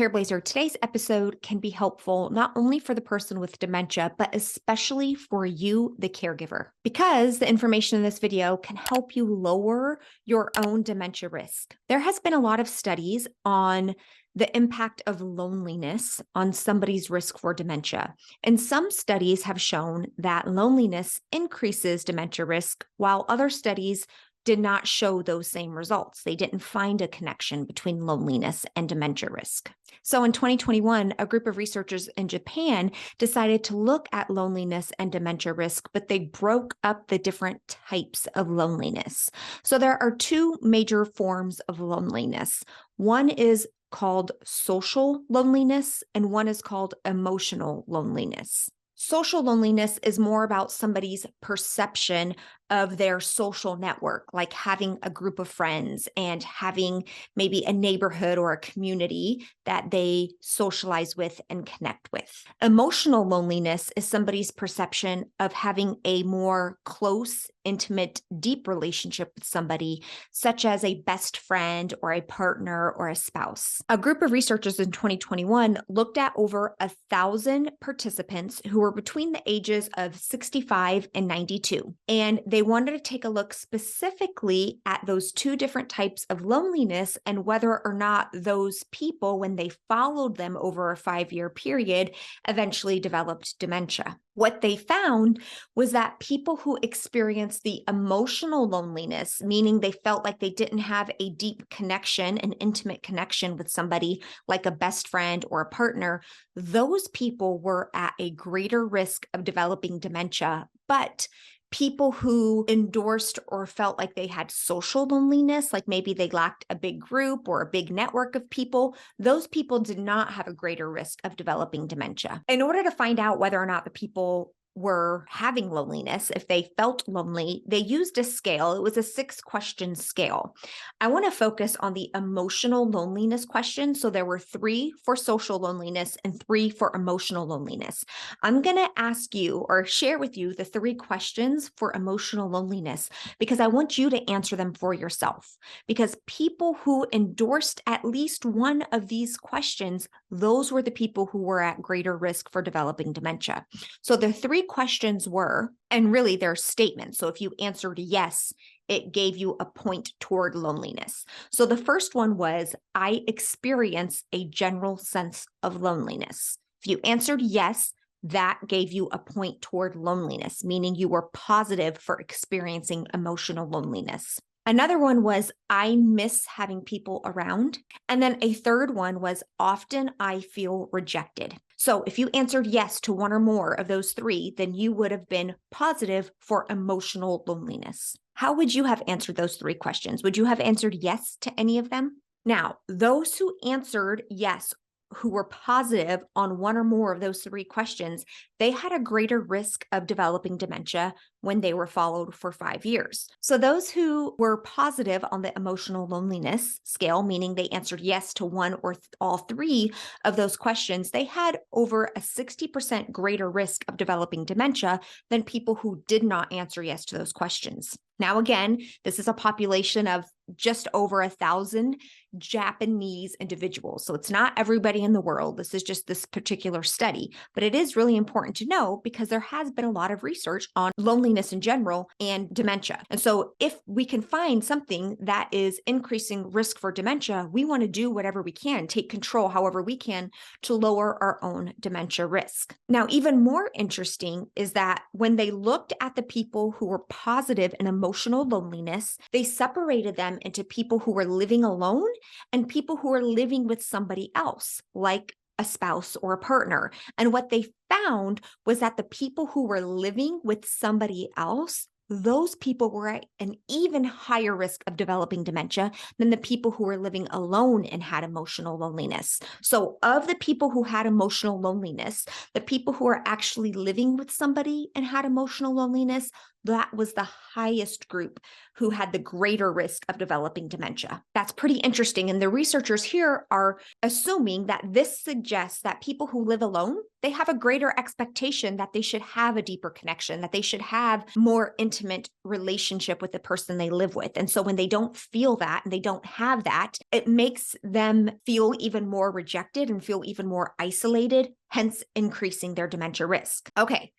Careblazer, today's episode can be helpful not only for the person with dementia, but especially for you, the caregiver, because the information in this video can help you lower your own dementia risk. There has been a lot of studies on the impact of loneliness on somebody's risk for dementia. And some studies have shown that loneliness increases dementia risk, while other studies did not show those same results. They didn't find a connection between loneliness and dementia risk. So in 2021, a group of researchers in Japan decided to look at loneliness and dementia risk, but they broke up the different types of loneliness. So there are two major forms of loneliness. One is called social loneliness, and one is called emotional loneliness. Social loneliness is more about somebody's perception of their social network, like having a group of friends and having maybe a neighborhood or a community that they socialize with and connect with. Emotional loneliness is somebody's perception of having a more close, intimate, deep relationship with somebody, such as a best friend or a partner or a spouse. A group of researchers in 2021 looked at over 1,000 participants who were between the ages of 65 and 92, and they wanted to take a look specifically at those two different types of loneliness and whether or not those people, when they followed them over a 5-year period, eventually developed dementia. What they found was that people who experienced the emotional loneliness, meaning they felt like they didn't have a deep connection, an intimate connection with somebody like a best friend or a partner, those people were at a greater risk of developing dementia. But people who endorsed or felt like they had social loneliness, like maybe they lacked a big group or a big network of people, those people did not have a greater risk of developing dementia. In order to find out whether or not the people were having loneliness, if they felt lonely, they used a scale. It was a 6-question scale. I want to focus on the emotional loneliness question. So there were 3 for social loneliness and 3 for emotional loneliness. I'm going to ask you or share with you the 3 questions for emotional loneliness because I want you to answer them for yourself. Because people who endorsed at least one of these questions, those were the people who were at greater risk for developing dementia. So the 3 questions were, and really they're statements. So if you answered yes, it gave you a point toward loneliness. So the first one was, I experience a general sense of loneliness. If you answered yes, that gave you a point toward loneliness, meaning you were positive for experiencing emotional loneliness. Another one was, I miss having people around. And then a third one was, often I feel rejected. So if you answered yes to one or more of those 3, then you would have been positive for emotional loneliness. How would you have answered those 3 questions? Would you have answered yes to any of them? Now, those who answered yes, who were positive on one or more of those 3 questions, they had a greater risk of developing dementia when they were followed for 5 years. So those who were positive on the emotional loneliness scale, meaning they answered yes to one or all 3 of those questions, they had over a 60% greater risk of developing dementia than people who did not answer yes to those questions. Now, again, this is a population of just over 1,000 Japanese individuals. So it's not everybody in the world. This is just this particular study, but it is really important to know because there has been a lot of research on loneliness in general and dementia. And so if we can find something that is increasing risk for dementia, we want to do whatever we can, take control however we can to lower our own dementia risk. Now, even more interesting is that when they looked at the people who were positive in emotional loneliness, they separated them into people who were living alone and people who are living with somebody else, like a spouse or a partner. And what they found was that the people who were living with somebody else, those people were at an even higher risk of developing dementia than the people who were living alone and had emotional loneliness. So of the people who had emotional loneliness, the people who are actually living with somebody and had emotional loneliness, that was the highest group who had the greater risk of developing dementia. That's pretty interesting. And the researchers here are assuming that this suggests that people who live alone, they have a greater expectation that they should have a deeper connection, that they should have more intimate relationship with the person they live with. And so when they don't feel that and they don't have that, it makes them feel even more rejected and feel even more isolated, hence increasing their dementia risk. Okay.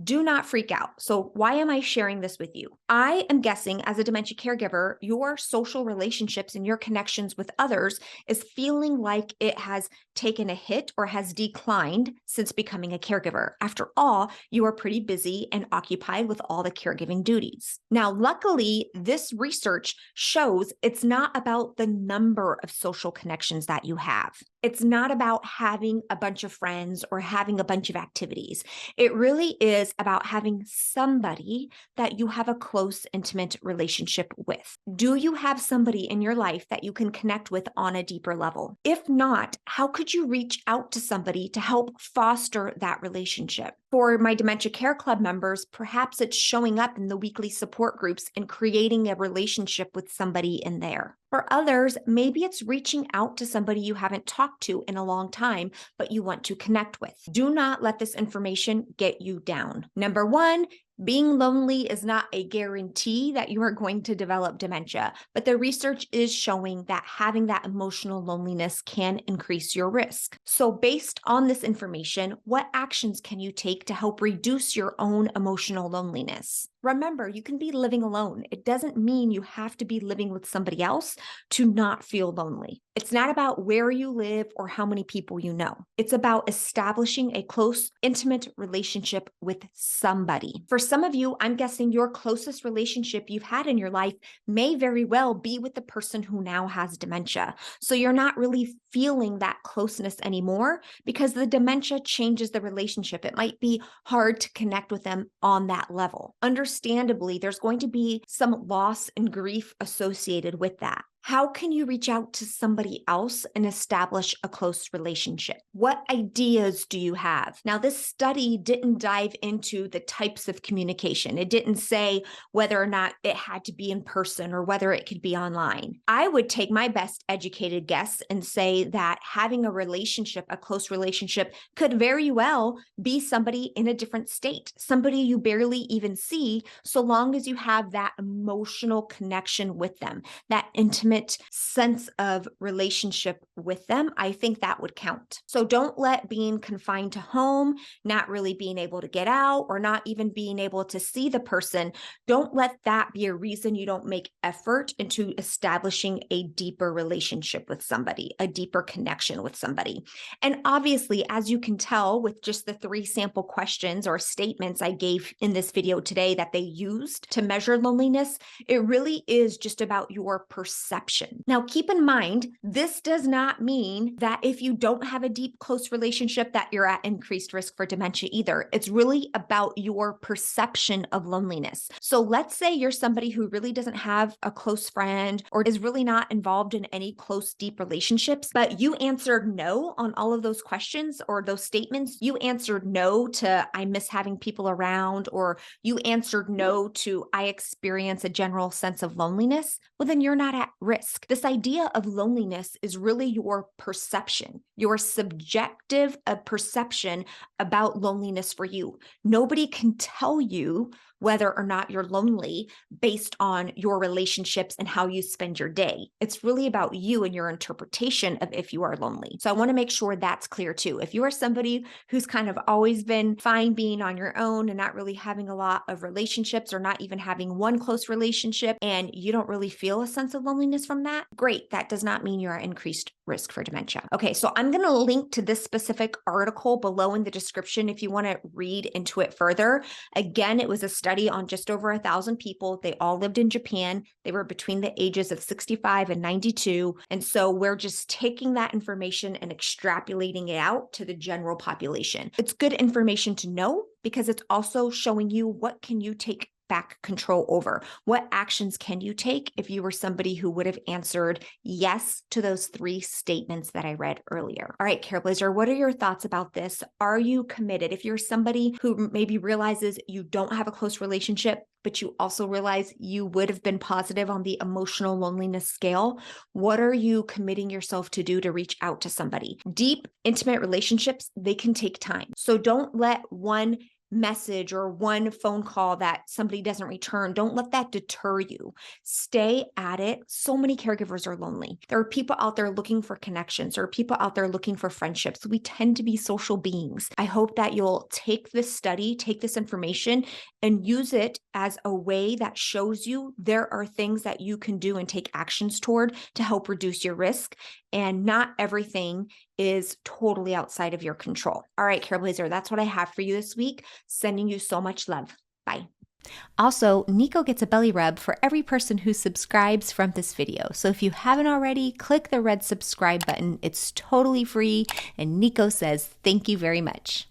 Do not freak out. So why am I sharing this with you? I am guessing as a dementia caregiver, your social relationships and your connections with others is feeling like it has taken a hit or has declined since becoming a caregiver. After all, you are pretty busy and occupied with all the caregiving duties. Now, luckily, this research shows it's not about the number of social connections that you have. It's not about having a bunch of friends or having a bunch of activities. It really is about having somebody that you have a close, intimate relationship with. Do you have somebody in your life that you can connect with on a deeper level? If not, how could you reach out to somebody to help foster that relationship? For my Dementia Care Club members, perhaps it's showing up in the weekly support groups and creating a relationship with somebody in there. For others, maybe it's reaching out to somebody you haven't talked to in a long time, but you want to connect with. Do not let this information get you down. Number one, being lonely is not a guarantee that you are going to develop dementia, but the research is showing that having that emotional loneliness can increase your risk. So based on this information, what actions can you take to help reduce your own emotional loneliness? Remember, you can be living alone. It doesn't mean you have to be living with somebody else to not feel lonely. It's not about where you live or how many people you know. It's about establishing a close, intimate relationship with somebody. For some of you, I'm guessing your closest relationship you've had in your life may very well be with the person who now has dementia. So you're not really feeling that closeness anymore because the dementia changes the relationship. It might be hard to connect with them on that level. Understandably, there's going to be some loss and grief associated with that. How can you reach out to somebody else and establish a close relationship? What ideas do you have? Now, this study didn't dive into the types of communication. It didn't say whether or not it had to be in person or whether it could be online. I would take my best educated guess and say that having a relationship, a close relationship, could very well be somebody in a different state, somebody you barely even see, so long as you have that emotional connection with them, that intimate sense of relationship with them. I think that would count. So don't let being confined to home, not really being able to get out, or not even being able to see the person, don't let that be a reason you don't make effort into establishing a deeper relationship with somebody, a deeper connection with somebody. And obviously, as you can tell with just the 3 sample questions or statements I gave in this video today that they used to measure loneliness, it really is just about your perception. Now, keep in mind, this does not mean that if you don't have a deep, close relationship that you're at increased risk for dementia either. It's really about your perception of loneliness. So let's say you're somebody who really doesn't have a close friend or is really not involved in any close, deep relationships, but you answered no on all of those questions or those statements. You answered no to I miss having people around, or you answered no to I experience a general sense of loneliness. Well, then you're not at risk. This idea of loneliness is really your perception, your subjective perception about loneliness for you. Nobody can tell you whether or not you're lonely based on your relationships and how you spend your day. It's really about you and your interpretation of if you are lonely. So I want to make sure that's clear too. If you are somebody who's kind of always been fine being on your own and not really having a lot of relationships or not even having one close relationship and you don't really feel a sense of loneliness from that, great. That does not mean you're at increased risk for dementia. Okay, so I'm going to link to this specific article below in the description if you want to read into it further. Again, it was a study on just over 1,000 people. They all lived in Japan. They were between the ages of 65 and 92. And so we're just taking that information and extrapolating it out to the general population. It's good information to know because it's also showing you what can you take back control over? What actions can you take if you were somebody who would have answered yes to those 3 statements that I read earlier? All right, Careblazer, what are your thoughts about this? Are you committed? If you're somebody who maybe realizes you don't have a close relationship, but you also realize you would have been positive on the emotional loneliness scale, what are you committing yourself to do to reach out to somebody? Deep, intimate relationships, they can take time. So don't let one message or one phone call that somebody doesn't return, don't let that deter you. Stay at it. So many caregivers are lonely. There are people out there looking for connections. There are people out there looking for friendships. We tend to be social beings. I hope that you'll take this study, take this information, and use it as a way that shows you there are things that you can do and take actions toward to help reduce your risk. And not everything is totally outside of your control. All right, Careblazer, that's what I have for you this week. Sending you so much love. Bye. Also, Nico gets a belly rub for every person who subscribes from this video. So if you haven't already, click the red subscribe button. It's totally free. And Nico says, thank you very much.